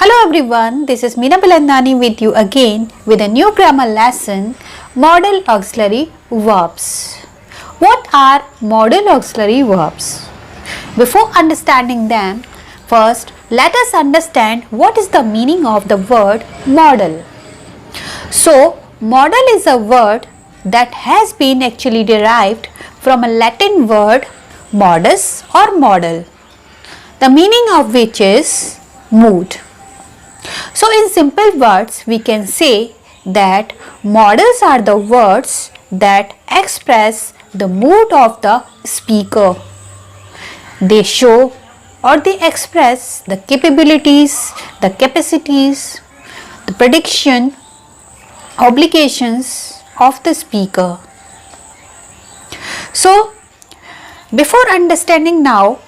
Hello everyone, this is Meena Bilandani with you again with a new grammar lesson, Modal Auxiliary Verbs. What are modal auxiliary verbs? Before understanding them, first let us understand what is the meaning of the word modal. So, modal is a word that has been actually derived from a Latin word modus or modal, the meaning of which is mood. So, in simple words, we can say that modals are the words that express the mood of the speaker. They show or they express the capabilities, the capacities, the prediction, obligations of the speaker. So, before understanding now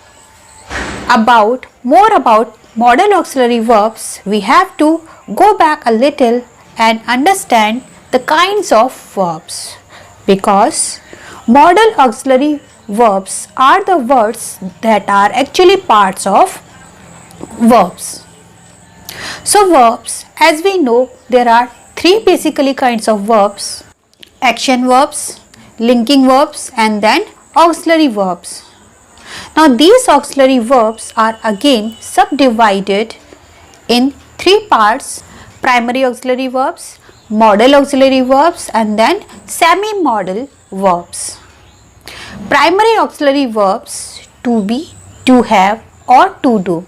more about modal auxiliary verbs, we have to go back a little and understand the kinds of verbs, because modal auxiliary verbs are the words that are actually parts of verbs. So verbs, as we know, there are three basically kinds of verbs: action verbs, linking verbs, and then auxiliary verbs. Now these auxiliary verbs are again subdivided in three parts: primary auxiliary verbs, modal auxiliary verbs, and then semi-modal verbs. Primary auxiliary verbs: to be, to have, or to do.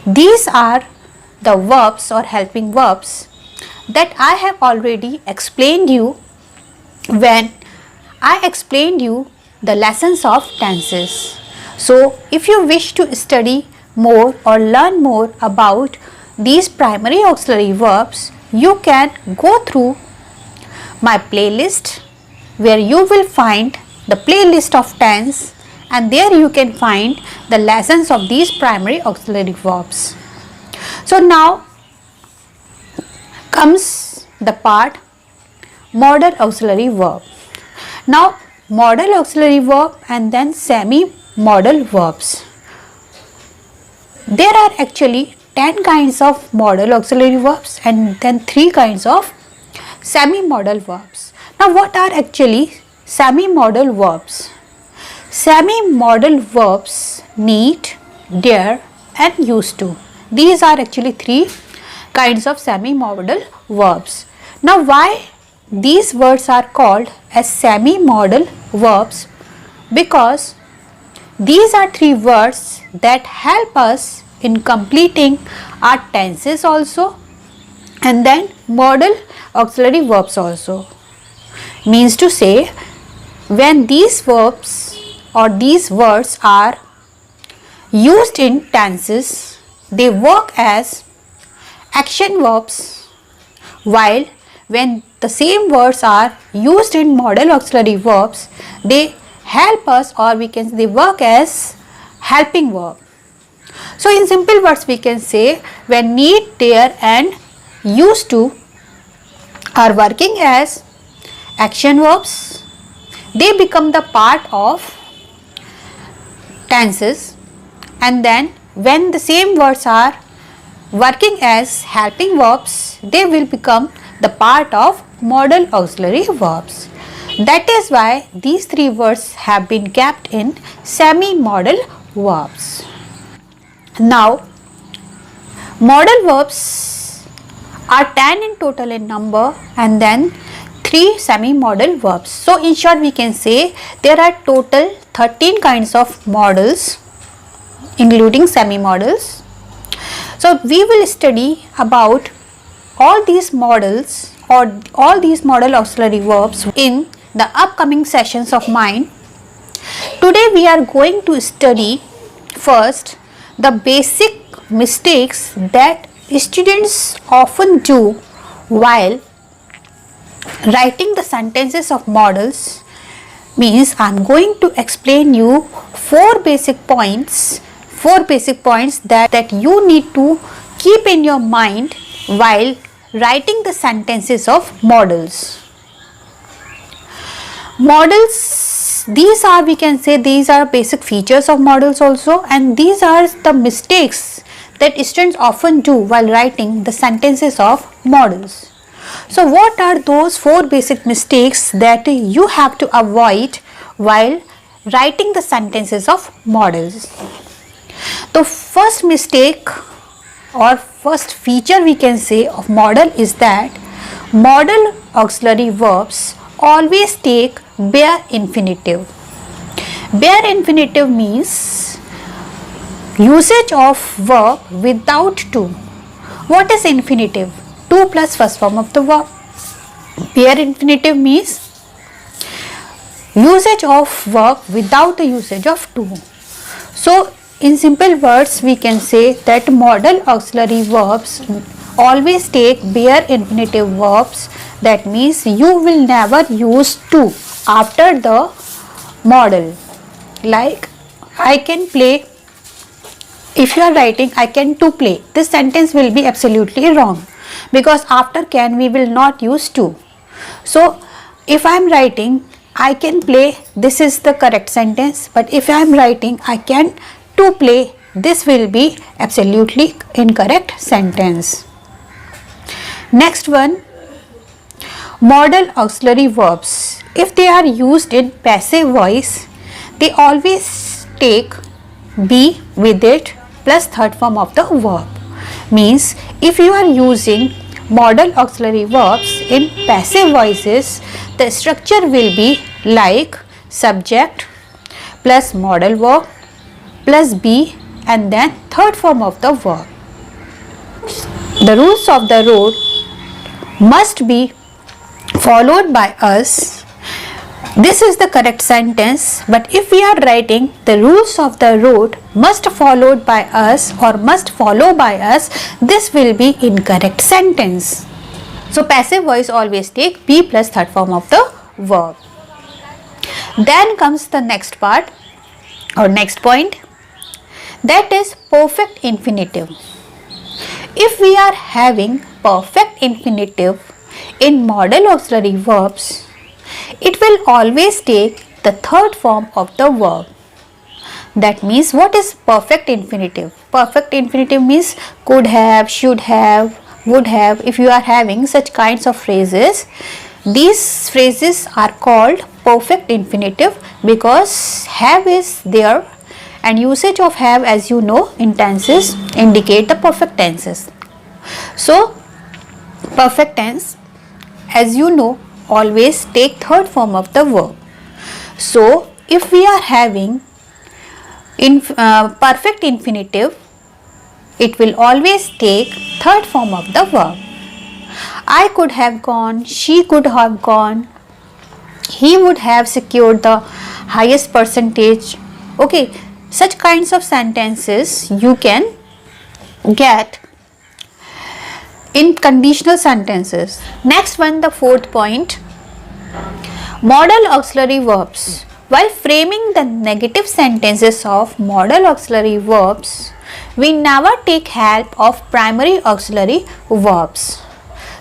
These are the verbs or helping verbs that I have already explained you when I explained you the lessons of tenses. So, if you wish to study more or learn more about these primary auxiliary verbs, you can go through my playlist where you will find the playlist of tense, and there you can find the lessons of these primary auxiliary verbs. So, now comes the part modal auxiliary verb. Now, modal auxiliary verb and then semi-modal verbs. There are actually 10 kinds of modal auxiliary verbs and then 3 kinds of semi-modal verbs. Now, what are actually semi-modal verbs? Semi-modal verbs: need, dare, and used to. These are actually 3 kinds of semi-modal verbs. Now, why these words are called as semi-modal verbs? Because these are 3 words that help us in completing our tenses also, and then modal auxiliary verbs also. Means to say, when these verbs or these words are used in tenses, they work as action verbs, while when the same words are used in modal auxiliary verbs, they help us, or we can say they work as helping verb. So, in simple words, we can say when need, dare, and used to are working as action verbs, they become the part of tenses, and then when the same words are working as helping verbs, they will become the part of modal auxiliary verbs. That is why these 3 words have been kept in semi-modal verbs. Now, modal verbs are 10 in total in number, and then 3 semi-modal verbs. So, in short, we can say there are total 13 kinds of modals, including semi-modals. So, we will study about all these modals or all these modal auxiliary verbs in the upcoming sessions of mine. Today we are going to study first the basic mistakes that students often do while writing the sentences of modals. Means I am going to explain you 4 basic points that you need to keep in your mind while writing the sentences of modals. Modals, these are, we can say, these are basic features of modals also, and these are the mistakes that students often do while writing the sentences of models. So what are those 4 basic mistakes that you have to avoid while writing the sentences of models? The first mistake or first feature we can say of model is that modal auxiliary verbs always take bare infinitive. Bare infinitive means usage of verb without to. What is infinitive? To plus first form of the verb. Bare infinitive means usage of verb without the usage of to. So in simple words we can say that modal auxiliary verbs always take bare infinitive verbs. That means you will never use to after the modal. Like I can play. If you are writing I can to play, this sentence will be absolutely wrong because after can we will not use to. So if I am writing I can play, this is the correct sentence, but if I am writing I can to play, this will be absolutely incorrect sentence. Next one, modal auxiliary verbs. If they are used in passive voice, they always take be with it plus third form of the verb. Means if you are using modal auxiliary verbs in passive voices, the structure will be like subject plus modal verb plus be and then third form of the verb. The rules of the road must be followed by us. This is the correct sentence, but if we are writing the rules of the road must followed by us or must follow by us, this will be incorrect sentence. So passive voice always take be plus third form of the verb. Then comes the next part or next point, that is perfect infinitive. If we are having perfect infinitive in modal auxiliary verbs, it will always take the third form of the verb. That means what is perfect infinitive? Perfect infinitive means could have, should have, would have. If you are having such kinds of phrases, these phrases are called perfect infinitive because have is there and usage of have, as you know, in tenses indicate the perfect tenses. So perfect tense, as you know, always take third form of the verb. So if we are having perfect infinitive, it will always take third form of the verb. I could have gone, she could have gone, he would have secured the highest percentage. Okay, such kinds of sentences you can get in conditional sentences. Next one, the fourth point, modal auxiliary verbs. While framing the negative sentences of modal auxiliary verbs, we never take help of primary auxiliary verbs.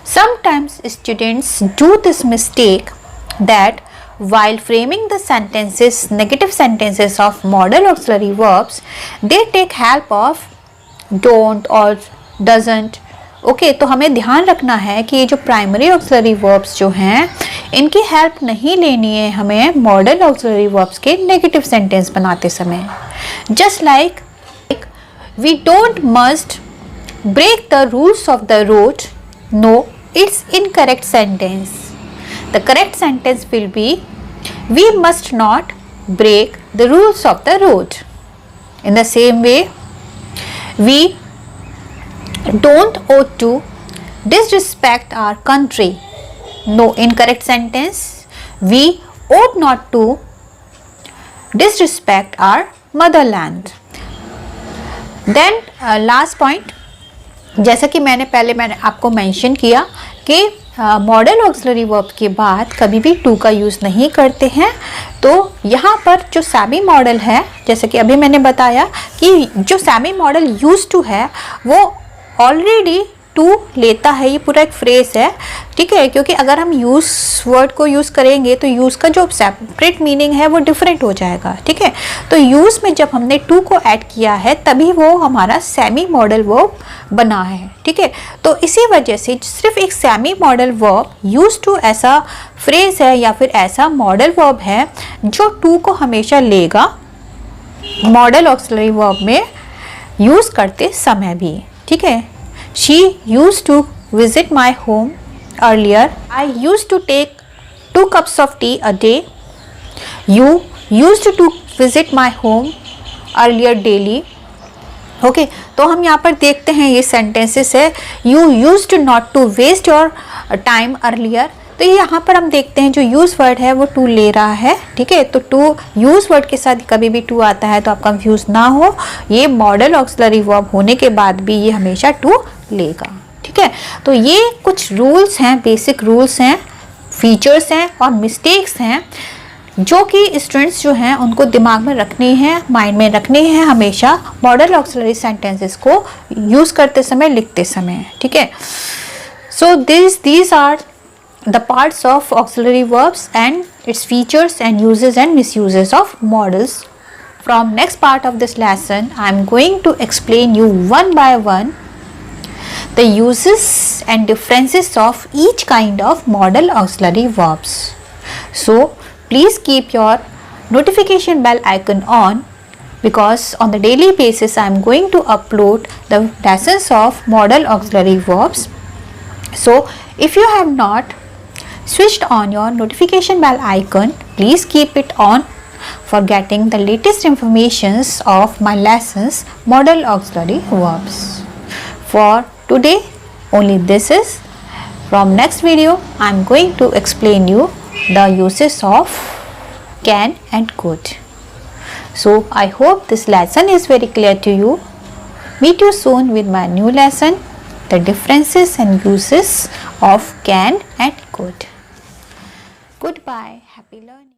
Sometimes students do this mistake that while framing the sentences, negative sentences of modal auxiliary verbs, they take help of don't or doesn't. Okay तो हमें ध्यान रखना है कि ये जो primary auxiliary verbs जो हैं इनकी हेल्प नहीं लेनी है हमें मॉडल ऑक्सिलरी वर्ब्स के नेगेटिव सेंटेंस बनाते समय. Just like we don't must break the rules of the road. No, it's incorrect sentence. The correct sentence will be we must not break the rules of the road. In the same way, we don't ought to disrespect our country. No, incorrect sentence. We ought not to disrespect our motherland. Then last point, जैसा कि मैंने आपको mention किया कि model auxiliary verb के बाद कभी भी टू का यूज़ नहीं करते हैं. तो यहाँ पर जो सेमी मॉडल है, जैसे कि अभी मैंने बताया कि जो सेमी मॉडल यूज टू है वो ऑलरेडी टू लेता है, ये पूरा एक फ्रेज है, ठीक है, क्योंकि अगर हम यूज़ वर्ड को यूज़ करेंगे तो यूज़ का जो सेपरेट मीनिंग है वो डिफरेंट हो जाएगा, ठीक है। तो यूज़ में जब हमने टू को ऐड किया है तभी वो हमारा सेमी मॉडल वर्ब बना है, ठीक है। तो इसी वजह से सिर्फ एक semi modal verb use to ऐसा फ्रेज है या फिर ऐसा मॉडल वर्ब है जो टू को हमेशा लेगा मॉडल ऑक्सिलरी वर्ब में यूज़ करते समय भी, ठीक है। She use to visit my home earlier, I use to take 2 cups of tea a day, you used to visit my home earlier daily। Okay तो हम यहाँ पर देखते हैं ये सेंटेंसेस है, you use to not to waste your time earlier. तो यहाँ पर हम देखते हैं जो यूज़ वर्ड है वो टू ले रहा है, ठीक है। तो टू यूज़ वर्ड के साथ कभी भी टू आता है तो आप कंफ्यूज ना हो, ये मॉडल ऑक्सिलरी वर्ब होने के बाद भी ये हमेशा टू लेगा, ठीक है। तो ये कुछ रूल्स हैं, बेसिक रूल्स हैं, फीचर्स हैं और मिस्टेक्स हैं जो कि स्टूडेंट्स जो हैं उनको दिमाग में रखनी है, माइंड में रखनी है हमेशा मॉडल ऑक्सिलरी सेंटेंसेस को यूज़ करते समय, लिखते समय, ठीक है। सो these are the parts of auxiliary verbs and its features and uses and misuses of modals. From next part of this lesson, I am going to explain you one by one the uses and differences of each kind of modal auxiliary verbs. So please keep your notification bell icon on because on the daily basis I am going to upload the lessons of modal auxiliary verbs. So if you have not switched on your notification bell icon, please keep it on for getting the latest informations of my lessons modal auxiliary verbs. For today only this is. From next video I am going to explain you the uses of can and could. So I hope this lesson is very clear to you. Meet you soon with my new lesson, the differences and uses of can and could. Goodbye, happy learning.